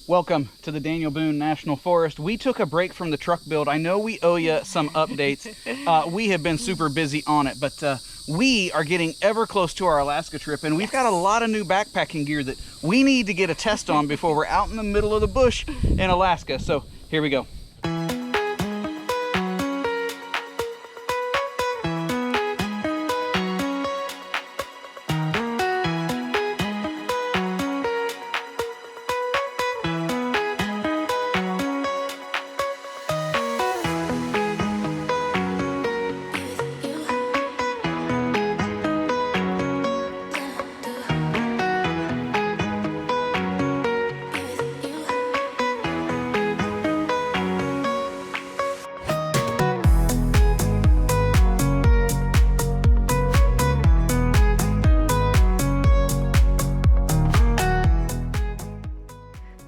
Welcome to the Daniel Boone National Forest. We took a break from the truck build. I know we owe you some updates. We have been super busy on it, but we are getting ever close to our Alaska trip, and we've got a lot of new backpacking gear that we need to get a test on before we're out in the middle of the bush in Alaska. So here we go.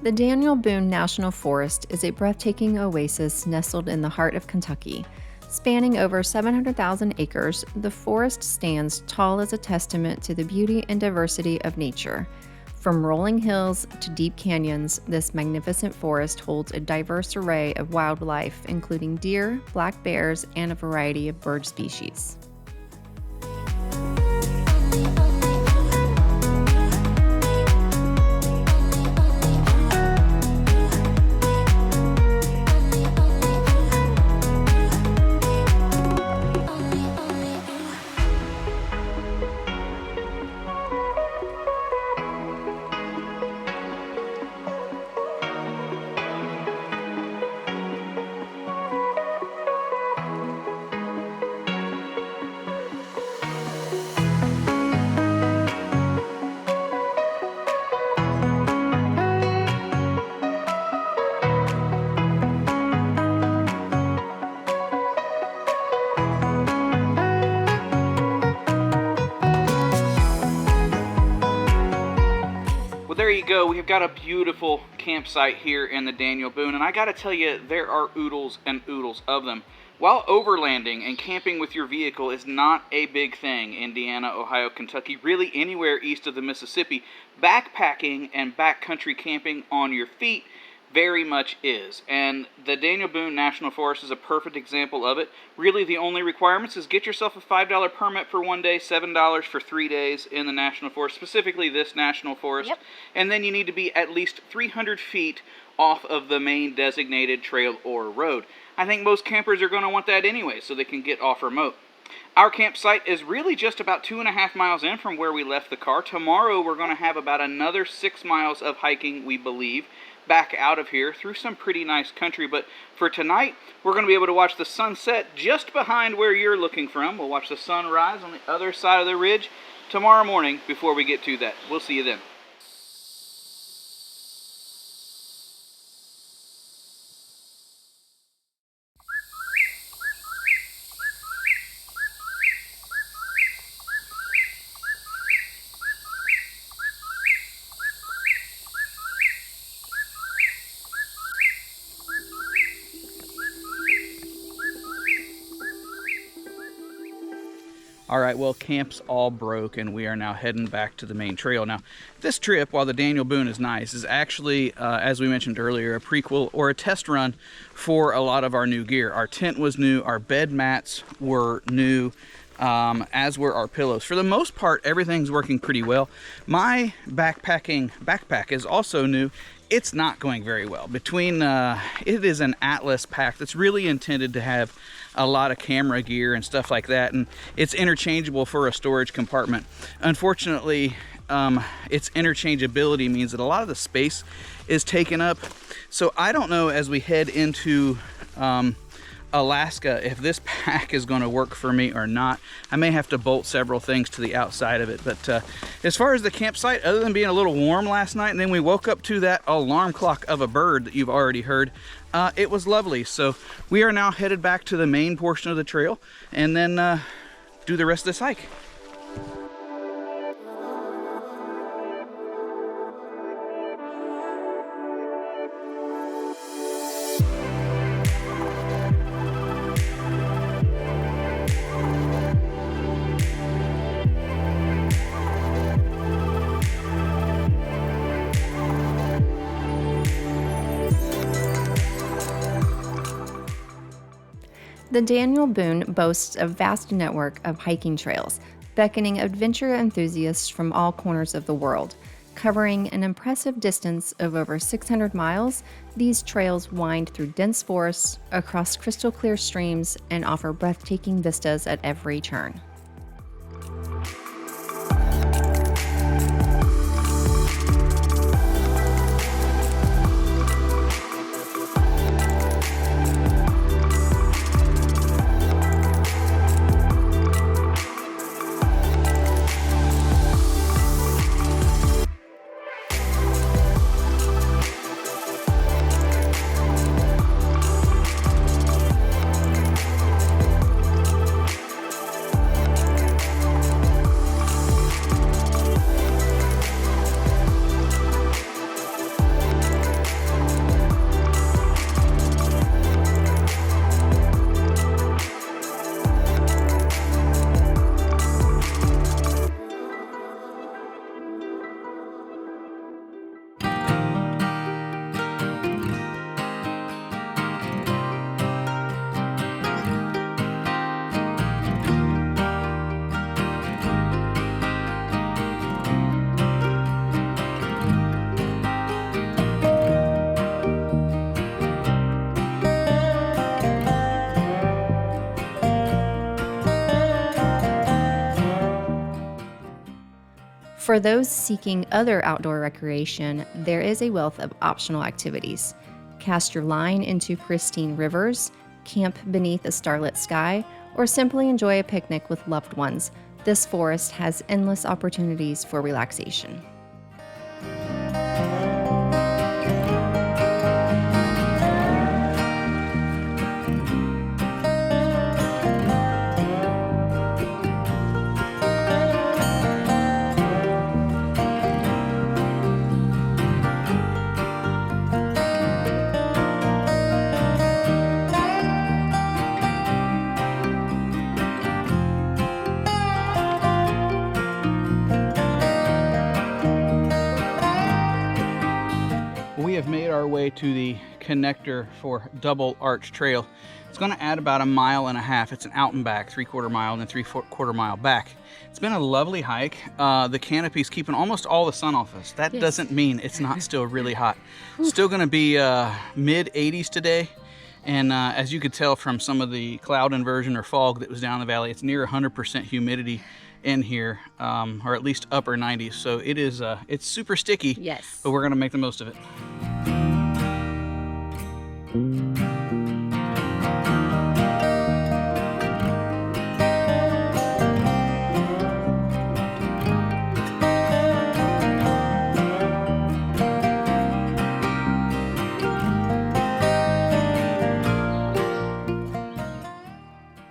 The Daniel Boone National Forest is a breathtaking oasis nestled in the heart of Kentucky. Spanning over 700,000 acres, the forest stands tall as a testament to the beauty and diversity of nature. From rolling hills to deep canyons, this magnificent forest holds a diverse array of wildlife, including deer, black bears, and a variety of bird species. There you go. We've got a beautiful campsite here in the Daniel Boone, and I gotta tell you, there are oodles and oodles of them. While overlanding and camping with your vehicle is not a big thing, Indiana, Ohio, Kentucky, really anywhere east of the Mississippi, backpacking and backcountry camping on your feet very much is. And the Daniel Boone National Forest is a perfect example of it. Really, the only requirements is get yourself a $5 permit for 1 day, $7 for 3 days in the National Forest, specifically this National Forest. Yep. And then you need to be at least 300 feet off of the main designated trail or road. I think most campers are going to want that anyway, so they can get off remote. Our campsite is really just about 2.5 miles in from where we left the car. Tomorrow we're going to have about another 6 miles of hiking, we believe, back out of here through some pretty nice country. But for tonight, we're going to be able to watch the sunset just behind where you're looking from. We'll watch the sun rise on the other side of the ridge tomorrow morning before we get to that. We'll see you then. All right, well, camp's all broke, and we are now heading back to the main trail. Now, this trip, while the Daniel Boone is nice, is actually, as we mentioned earlier, a prequel or a test run for a lot of our new gear. Our tent was new, our bed mats were new, as were our pillows. For the most part, everything's working pretty well. My backpack is also new. It's not going very well. It is an Atlas pack that's really intended to have a lot of camera gear and stuff like that, and it's interchangeable for a storage compartment. Unfortunately, its interchangeability means that a lot of the space is taken up. So I don't know, as we head into Alaska, if this pack is going to work for me or not. I may have to bolt several things to the outside of it. But as far as the campsite, other than being a little warm last night, and then we woke up to that alarm clock of a bird that you've already heard, it was lovely. So we are now headed back to the main portion of the trail and then do the rest of this hike. The Daniel Boone boasts a vast network of hiking trails, beckoning adventure enthusiasts from all corners of the world. Covering an impressive distance of over 600 miles, these trails wind through dense forests, across crystal clear streams, and offer breathtaking vistas at every turn. For those seeking other outdoor recreation, there is a wealth of optional activities. Cast your line into pristine rivers, camp beneath a starlit sky, or simply enjoy a picnic with loved ones. This forest has endless opportunities for relaxation. We have made our way to the connector for Double Arch Trail. It's going to add about 1.5 miles. It's an out and back, 3/4 mile and then 3/4 mile back. It's been a lovely hike. The canopy's keeping almost all the sun off us. That doesn't mean it's not still really hot. Still going to be mid 80s today. And as you could tell from some of the cloud inversion or fog that was down the valley, it's near 100% humidity in here, or at least upper 90s. So it is, it's super sticky. Yes. But we're going to make the most of it.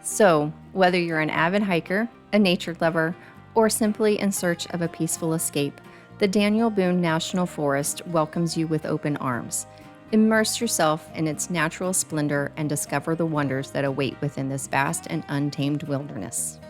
So, whether you're an avid hiker, a nature lover, or simply in search of a peaceful escape, the Daniel Boone National Forest welcomes you with open arms. Immerse yourself in its natural splendor and discover the wonders that await within this vast and untamed wilderness.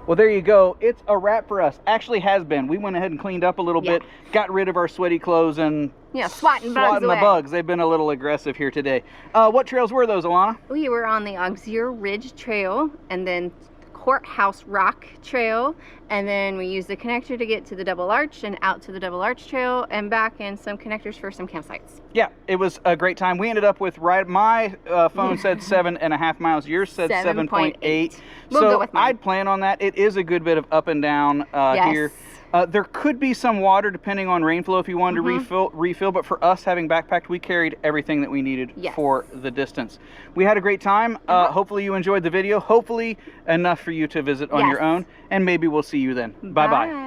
Well, there you go. It's a wrap for us. Actually has been. We went ahead and cleaned up a little bit, got rid of our sweaty clothes, and swatting the away. Bugs. They've been a little aggressive here today. What trails were those, Alana? We were on the Auxier Ridge Trail, and then Courthouse Rock Trail, and then we used the connector to get to the Double Arch and out to the Double Arch Trail and back, and some connectors for some campsites. Yeah, it was a great time. We ended up with my phone said 7.5 miles. Yours said 7.8. We'll so go with mine. I'd plan on that. It is a good bit of up and down here. There could be some water depending on rainflow if you wanted to refill, but for us having backpacked, we carried everything that we needed for the distance. We had a great time. Hopefully you enjoyed the video. Hopefully enough for you to visit on your own, and maybe we'll see you then. Bye-bye.